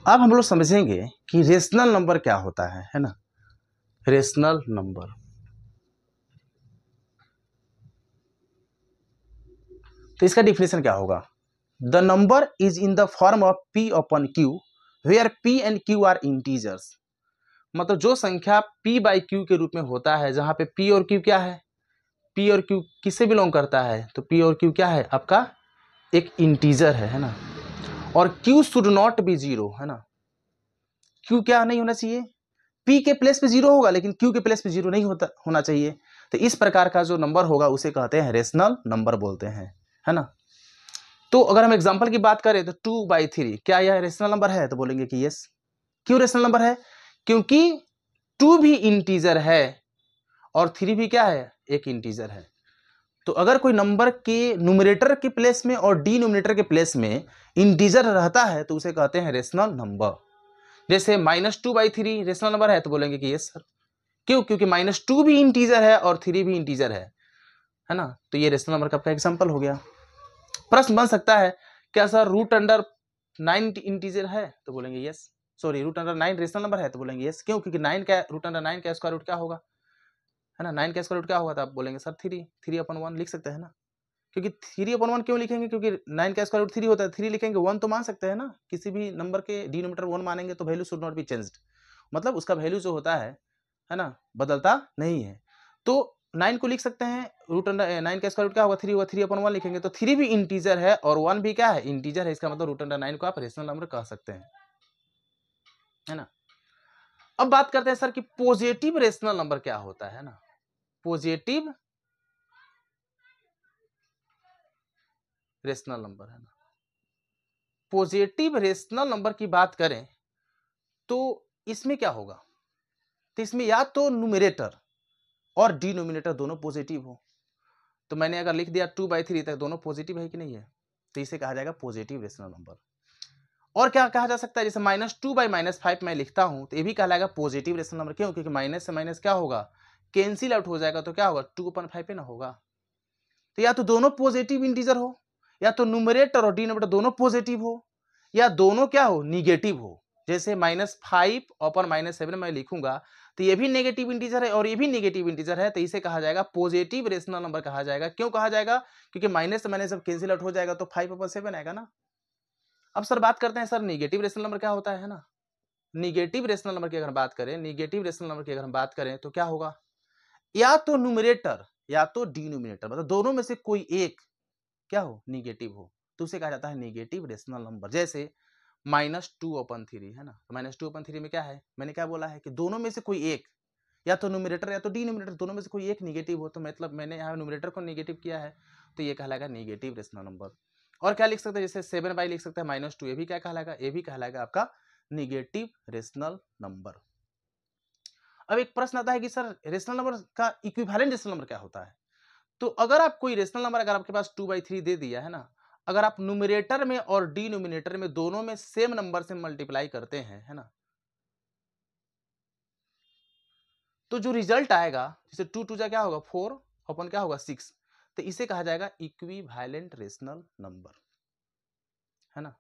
अब हम लोग समझेंगे कि रेशनल नंबर क्या होता है ना। रेशनल नंबर, तो इसका डिफिनेशन क्या होगा? The number is in the form of p upon q where p and q are integers. मतलब जो संख्या p बाई q के रूप में होता है, जहां पे p और q क्या है, p और q किससे बिलोंग करता है, तो p और q क्या है आपका एक इंटीजर है ना। और q should not be zero है ना। q क्या नहीं होना चाहिए, p के प्लेस पे जीरो होगा लेकिन q के प्लेस पे जीरो नहीं होना चाहिए। तो इस प्रकार का जो नंबर होगा उसे कहते हैं रेशनल नंबर बोलते हैं, है ना। तो अगर हम एग्जांपल की बात करें तो 2/3 क्या यह रेशनल नंबर है, तो बोलेंगे कि यस। क्यों रेशनल नंबर है? क्योंकि 2 भी इंटीजर है और 3 भी क्या है, एक इंटीजर है। तो अगर कोई नंबर के न्यूमरेटर के प्लेस में और डिनोमिनेटर के प्लेस में इंटीजर रहता है तो उसे कहते हैं रेशनल नंबर। जैसे -2/3 रेशनल नंबर है, तो बोलेंगे कि यस सर। क्यों? क्योंकि -2 भी इंटीजर है और 3 भी इंटीजर है ना। तो ये रेशनल नंबर का आपका एग्जांपल हो गया। प्रश्न बन सकता है क्या सर √9 इंटीजर है, तो बोलेंगे यस। सॉरी, √9 रेशनल नंबर है, तो बोलेंगे यस। क्यों? क्योंकि 9 का √9 का स्क्वायर रूट क्या होगा, है ना। 9 का स्क्वायर रूट क्या होगा, तो आप बोलेंगे सर 3/1 लिख सकते हैं ना। क्योंकि 3/1 क्यों लिखेंगे, क्योंकि 9 का स्क्वायर रूट 3 होता है, 3 लिखेंगे 1 तो मान सकते हैं ना। किसी भी नंबर के डिनोमिनेटर 1 मानेंगे तो value should not be changed, मतलब उसका वैल्यू जो होता है ना, बदलता नहीं है। तो 9 को लिख सकते हैं, √9 का स्क्वायर रूट क्या होगा, 3 होगा, 3/1 लिखेंगे। तो 3 भी इंटीजर है और 1 भी क्या है, इंटीजर है। इसका मतलब √9 को आप रेशनल नंबर कह सकते हैं, है ना। अब बात करते हैं सर कि पॉजिटिव रेशनल नंबर क्या होता है ना। पॉजिटिव रेशनल नंबर है ना। पॉजिटिव रेशनल नंबर की बात करें तो इसमें क्या होगा, तो इसमें या तो न्यूमरेटर और डिनोमिनेटर दोनों पॉजिटिव हो। तो मैंने अगर लिख दिया 2/3 तक दोनों पॉजिटिव है कि नहीं है, तो इसे कहा जाएगा पॉजिटिव रेशनल नंबर। और क्या कहा जा सकता है, जैसे -2/-5 मैं लिखता हूं तो ये भी कहलाएगा पॉजिटिव रेशनल नंबर। क्यों? क्योंकि माइनस से माइनस क्या होगा, कैंसिल आउट हो जाएगा, तो क्या होगा 2/5 पे ना होगा। तो या तो दोनों पॉजिटिव इंटीजर हो, या तो न्यूमरेटर और डिनोमिनेटर दोनों पॉजिटिव हो, या दोनों क्या हो, निगेटिव हो। जैसे -5/-7 मैं लिखूंगा तो ये भी नेगेटिव इंटीजर है और ये भी नेगेटिव इंटीजर है, तो इसे कहा जाएगा पॉजिटिव रेशनल नंबर कहा जाएगा। क्यों कहा जाएगा? क्योंकि माइनस से माइनस जब कैंसिल आउट हो जाएगा तो 5/7 आएगा ना। अब सर बात करते हैं सर निगेटिव रेशनल नंबर क्या होता है ना। निगेटिव रेशनल नंबर की अगर बात करें, निगेटिव रेशनल नंबर की अगर हम बात करें तो क्या होगा, या तो न्यूमरेटर या तो डिनोमिनेटर, मतलब दोनों में से कोई एक क्या हो, निगेटिव हो, तो उसे कहा जाता है निगेटिव रेशनल नंबर। जैसे -2/3 है ना। तो -2/3 में क्या है, मैंने क्या बोला है कि दोनों में से कोई एक, या तो न्यूमरेटर या तो डिनोमिनेटर, दोनों में से कोई एक निगेटिव हो। तो मतलब मैंने यहाँ न्यूमरेटर को निगेटिव किया है, तो ये कहलाएगा निगेटिव रेशनल नंबर। और क्या लिख सकते हैं, जैसे 7/, लिख सकते हैं -2, ये भी क्या कहलाएगा, ये भी कहलाएगा आपका निगेटिव रेशनल नंबर। अब एक प्रश्न आता है कि सर रेशनल नंबर का इक्विवेलेंट रेशनल नंबर क्या होता है। तो अगर आप कोई रेशनल नंबर अगर आपके पास 2/3 दे दिया है ना, अगर आप न्यूमरेटर में और डिनोमिनेटर में दोनों में सेम नंबर से मल्टीप्लाई करते हैं, है ना, तो जो रिजल्ट आएगा, जैसे 2 जा क्या होगा 4 अपन क्या होगा 6, तो इसे कहा जाएगा इक्विवेलेंट रेशनल नंबर, है ना।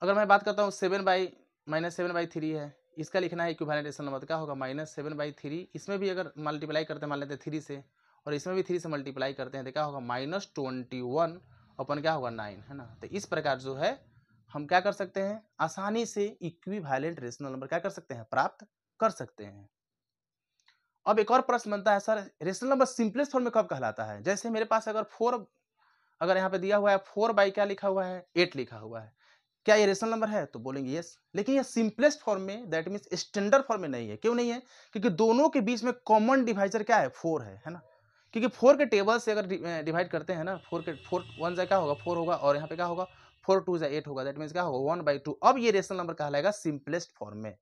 अगर मैं बात करता हूँ 7/-7/3 है, इसका लिखना है इक्विवेलेंट रेशनल नंबर, तो क्या होगा -7/3। इसमें भी अगर मल्टीप्लाई करते हैं मान लेते हैं 3 से, और इसमें भी 3 से मल्टीप्लाई करते हैं तो क्या होगा -21 अपन क्या होगा 9, है ना। तो इस प्रकार जो है हम क्या कर सकते हैं, आसानी से इक्विवेलेंट रेशनल नंबर क्या कर सकते हैं, प्राप्त कर सकते हैं। अब एक और प्रश्न बनता है sir rational number simplest form में कब कहलाता है। जैसे मेरे पास अगर 4 अगर यहाँ पे दिया हुआ है 4 क्या लिखा हुआ है 8 लिखा हुआ है, क्या ये रेशनल नंबर है, तो बोलेंगे यस। लेकिन ये सिंपलेस्ट फॉर्म में, दैट मींस स्टैंडर्ड फॉर्म में नहीं है। क्यों नहीं है? क्योंकि दोनों के बीच में कॉमन डिवाइजर क्या है, 4 है ना। क्योंकि 4 के टेबल से अगर डिवाइड करते हैं ना, 4 1 जा क्या होगा 4 होगा, और यहाँ पे क्या होगा 4 2 जा 8 होगा, दैट मींस क्या होगा 1/2। अब ये रेशनल नंबर कहलाएगा सिंपलेस्ट फॉर्म में।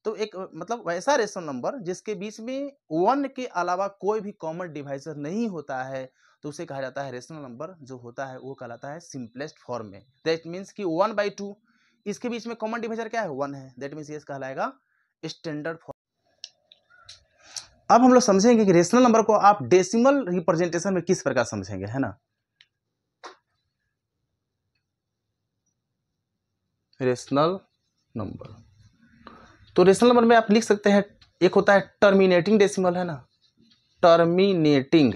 तो एक मतलब वैसा रेशनल नंबर जिसके बीच में 1 के अलावा कोई भी कॉमन डिवाइजर नहीं होता है, तो उसे कहा जाता है रेशनल नंबर जो होता है वो कहलाता है सिंपलेस्ट फॉर्म में। दैट मीन्स कि 1/2 इसके बीच में कॉमन डिवाइजर क्या है 1 है, दैट मीन्स ये कहलाएगा स्टैंडर्ड फॉर्म। अब हम लोग समझेंगे कि रेशनल नंबर को आप डेसिमल रिप्रेजेंटेशन में किस प्रकार समझेंगे, है ना। Rational number. तो रेशनल नंबर में आप लिख सकते हैं, एक होता है टर्मिनेटिंग डेसिमल, है ना, टर्मिनेटिंग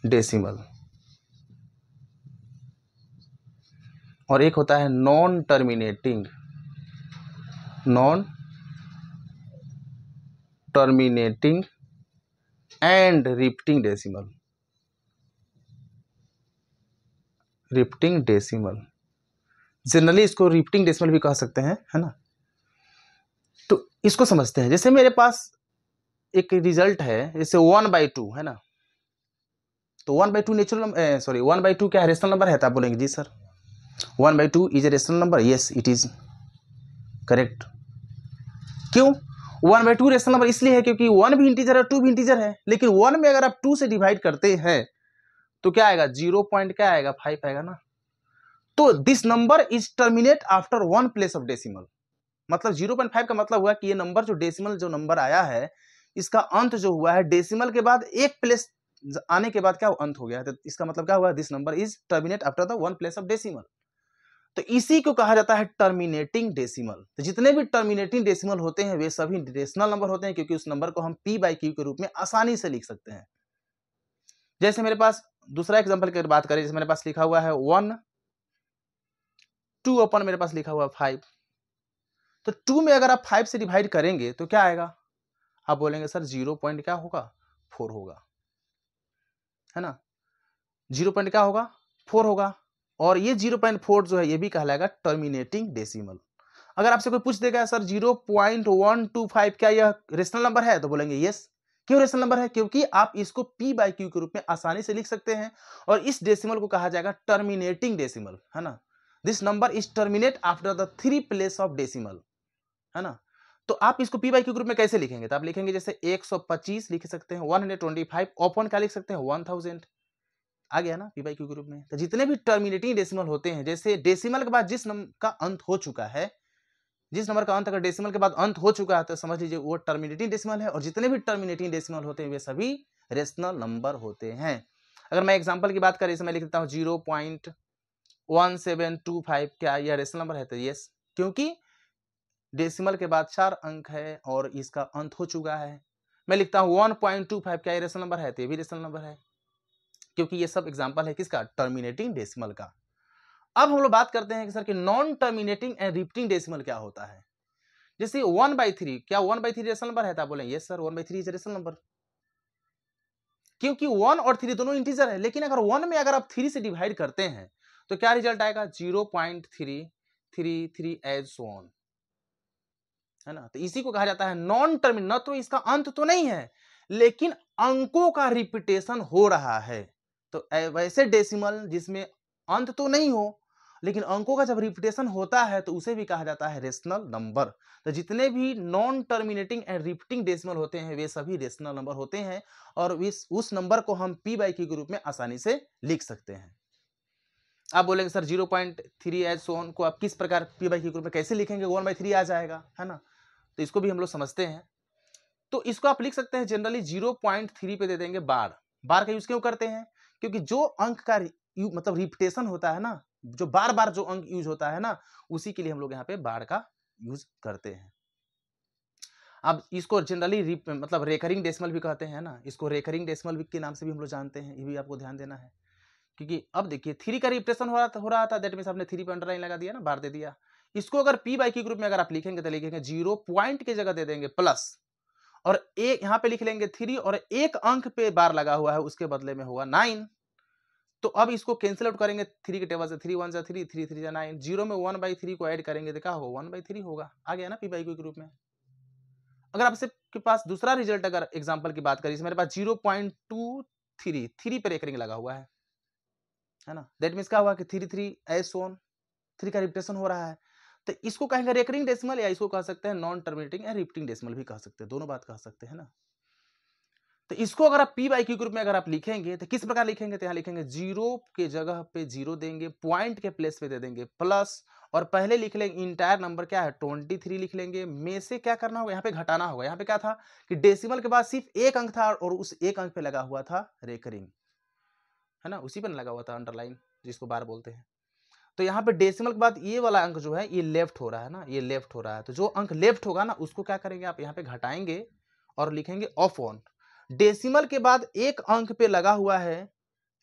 डेसिमल, और एक होता है non terminating and repeating decimal. Generally इसको रिपीटिंग डेसिमल भी कह सकते हैं, है ना। तो इसको समझते हैं। जैसे मेरे पास एक रिजल्ट है, जैसे 1/2, है ना, तो 1/2 नेचुरल, सॉरी 1/2 क्या है, रेशनल नंबर है? तो आप बोलेंगे जी sir 1/2 is a rational number. Yes it is correct. क्यों 1/2 रेशनल नंबर? इसलिए है क्योंकि 1 भी इंटीजर है, 2 भी इंटीजर है, लेकिन 1 में अगर आप 2 से डिवाइड करते हैं तो क्या आएगा, 0.5 आएगा ना। तो this number is terminate after 1 place of decimal. मतलब 0.5 का मतलब हुआ कि ये नंबर जो डेसिमल जो नंबर आया है, इसका अंत जो हुआ है डेसिमल के बाद एक प्लेस आने के बाद क्या अंत हो गया है। तो इसका मतलब क्या हुआ, this number is terminate after the 1 place of decimal. तो इसी को कहा जाता है टर्मिनेटिंग डेसिमल। तो जितने भी टर्मिनेटिंग डेसिमल होते हैं वे सभी रेशनल नंबर होते हैं, क्योंकि उस नंबर को हम p/q के रूप में आसानी से लिख सकते हैं। जैसे मेरे पास दूसरा एग्जांपल की बात करें, जैसे मेरे पास लिखा हुआ है 1, 2 अपन मेरे पास लिखा हुआ है 5। तो 2 में अगर आप 5 से डिवाइड करेंगे तो क्या आएगा, आप बोलेंगे सर 0 पॉइंट क्या होगा, 4 होगा, है ना। 0 पॉइंट क्या होगा, 4 होगा। और ये 0.4 जो है ये भी कहलाएगा टर्मिनेटिंग डेसिमल। अगर आपसे कोई पूछ देगा सर 0.125 क्या यह रेशनल नंबर है, तो बोलेंगे यस। क्यों रेशनल नंबर है, क्योंकि आप इसको p/q के रूप में आसानी से लिख सकते हैं, और इस डेसिमल को कहा जाएगा टर्मिनेटिंग डेसिमल, है ना। This number is terminate after the 3 place of decimal, है ना। तो आप इसको p/q ग्रुप में कैसे लिखेंगे, तो आप लिखेंगे जैसे 125 लिख सकते हैं, 125 ओपन क्या लिख सकते हैं, 1000 आ गया ना p/q ग्रुप में। तो जितने भी टर्मिनेटिंग डेसिमल होते हैं, जैसे डेसिमल के बाद जिस नंबर का अंत हो चुका है, जिस नंबर का अंत अगर डेसिमल के बाद अंत हो चुका है तो समझ लीजिए वो टर्मिनेटिंग डेसिमल है, और जितने भी टर्मिनेटिंग डेसिमल होते हैं वे सभी रेशनल नंबर होते हैं। अगर मैं एग्जांपल की बात करें, जैसे मैं लिख देता हूँ 0.1725, क्या यह रेशनल नंबर है, तो यस, क्योंकि डेसिमल के बाद 4 अंक है और इसका अंत हो चुका है। मैं लिखता हूँ 1.25, क्या ये रेशनल नंबर है, तो ये भी रेशनल नंबर है, क्योंकि ये सब एग्जांपल है किसका, टर्मिनेटिंग डेसिमल का। अब हम लोग बात करते हैं कि सर कि non terminating and repeating decimal क्या होता है। जैसे 1/3, क्या 1/3 रेशनल नंबर है, तो आप बोलेंगे yes sir 1/3 is rational number, क्योंकि 1 और 3 दोनों इंटीजर है। लेकिन अगर 1 में अगर आप 3 से डिवाइड करते हैं तो क्या रिजल्ट आएगा, 0.333 एज सो ऑन, है ना। तो इसी को कहा जाता है नॉन टर्मिनेटिंग। न तो इसका अंत तो नहीं है, लेकिन अंकों का रिपीटेशन हो रहा है। तो वैसे डेसिमल जिसमें अंत तो नहीं हो लेकिन अंकों का जब रिपीटेशन होता है तो उसे भी कहा जाता है रेशनल नंबर। तो जितने भी non terminating and repeating decimal होते हैं वे सभी रेशनल नंबर होते हैं, और उस नंबर को हम p/q के रूप में आसानी से लिख सकते हैं। आप बोलेंगे सर 0.3 एज सो ऑन को आप किस प्रकार p/q के रूप में कैसे लिखेंगे, 1/3 आ जाएगा, है ना। तो इसको भी हम लोग समझते हैं। तो इसको आप लिख सकते हैं जनरली 0.3 पे दे देंगे बार। बार का यूज क्यों करते हैं, क्योंकि जो अंक का मतलब रिपीटेशन होता है ना, जो बार बार जो अंक यूज होता है ना, उसी के लिए हम लोग यहाँ पे बार का यूज करते हैं। अब इसको जनरली मतलब रेकरिंग डेसिमल भी कहते हैं ना, इसको रेकरिंग डेसिमल के नाम से भी हम लोग जानते हैं, ये भी आपको ध्यान देना है। क्योंकि अब देखिए 3 का रिपीटेशन हो रहा था, दैट मींस आपने 3 पे अंडरलाइन लगा दिया ना, बार दे दिया। इसको अगर p/q ग्रुप में अगर आप लिखेंगे तो लिखेंगे 0 पॉइंट की जगह दे देंगे प्लस, और एक यहाँ पे लिख लेंगे 3, और एक अंक पे बार लगा हुआ है उसके बदले में होगा 9। तो अब इसको कैंसिल आउट करेंगे 3 के टेबल से, 3 1 3, 3 3 9, 0 में 1/3 को ऐड करेंगे तो क्या होगा, 1/3 होगा। आ गया ना p/q के रूप में। अगर आपसे के पास दूसरा रिजल्ट अगर एग्जांपल की बात करें, मेरे पास 0.23 3 पे रेकरिंग लगा हुआ है ना, दैट मींस क्या हुआ कि 3 3 एज सोन 3 का रिपीटेशन हो रहा है। तो इसको कहेंगे रेकरिंग डेसिमल, या इसको कह सकते हैं नॉन टर्मिनेटिंग या रिपीटिंग डेसिमल भी कह सकते हैं, दोनों बात कह सकते हैं ना। तो इसको अगर आप p/q ग्रुप में अगर आप लिखेंगे तो किस प्रकार लिखेंगे, तो यहाँ लिखेंगे 0 के जगह पे 0 देंगे, पॉइंट के प्लेस पे दे देंगे प्लस, और पहले लिख लेंगे इंटायर नंबर क्या है 23 लिख लेंगे, में से क्या करना होगा, यहाँ पे घटाना होगा। यहाँ पे क्या था कि डेसिमल के बाद सिर्फ एक अंक था और उस एक अंक पे लगा हुआ था रेकरिंग, है ना, उसी पर लगा हुआ था अंडरलाइन जिसको बार बोलते हैं। तो यहाँ पे डेसिमल के बाद ये वाला अंक जो है ये लेफ्ट हो रहा है ना, ये लेफ्ट हो रहा है, तो जो अंक लेफ्ट होगा ना उसको क्या करेंगे आप यहाँ पे घटाएंगे और लिखेंगे ऑफ ऑन। डेसिमल के बाद एक अंक पे लगा हुआ है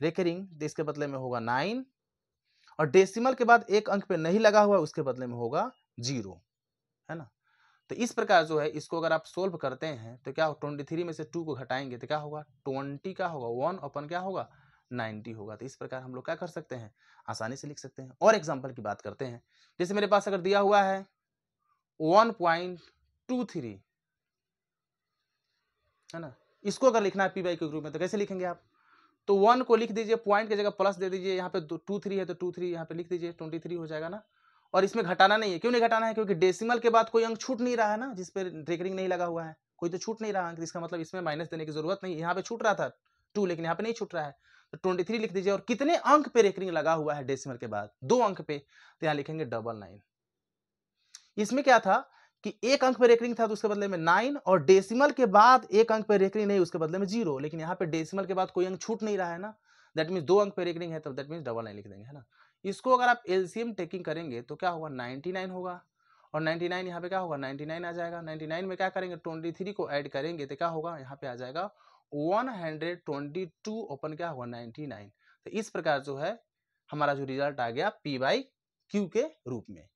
रेकरिंग, तो इसके बदले में होगा 9, और डेसिमल के बाद एक अंक पे नहीं लगा हुआ है उसके बदले में होगा 0, है ना। तो इस प्रकार जो है इसको अगर आप सोल्व करते हैं तो क्या 23 में से 2 को घटाएंगे तो क्या होगा 20 का होगा 1 अपन क्या होगा 90 होगा। तो इस प्रकार हम लोग क्या कर सकते हैं, आसानी से लिख सकते हैं। और एग्जांपल की बात करते हैं, जैसे मेरे पास अगर दिया हुआ है 1.23, है ना, इसको अगर लिखना है पी बाई क्यू के रूप में तो कैसे लिखेंगे आप, तो 1 को लिख दीजिए, पॉइंट की जगह प्लस दे दीजिए, यहाँ पे 23 है तो 23 यहाँ पे लिख दीजिए, 23 हो जाएगा ना। और इसमें घटाना नहीं है, क्यों नहीं घटाना है, क्योंकि डेसिमल के बाद कोई अंक छूट नहीं रहा है ना, जिस पे रेकरिंग नहीं लगा हुआ है, कोई तो छूट नहीं रहा अंक, इसका मतलब इसमें माइनस देने की जरूरत नहीं। यहाँ पे छूट रहा था 2 लेकिन यहाँ पे नहीं छूट रहा है, तो 23 लिख दीजिए। और कितने अंक पे रेकरिंग लगा हुआ है डेसिमल के बाद, 2 अंक पे, तो यहाँ लिखेंगे 99। इसमें क्या था कि एक अंक पे रेकरिंग था तो उसके बदले में 9, और डेसिमल के बाद एक अंक पे रेकरिंग नहीं उसके बदले में 0, लेकिन यहाँ पे डेसिमल के बाद कोई अंक छूट नहीं रहा है ना, दैट मीन्स 2 अंक पे रेकरिंग है, तो दैट मीन्स 99 लिख देंगे, है ना। इसको अगर आप एलसीएम टेकिंग करेंगे तो क्या होगा 99 होगा, और 99 यहाँ पे क्या होगा 99 आ जाएगा। 99 में क्या करेंगे 23 को ऐड करेंगे तो क्या होगा यहाँ पे आ जाएगा 122 ओपन क्या होगा 99। तो इस प्रकार जो है हमारा जो रिजल्ट आ गया पी बाई क्यू के रूप में।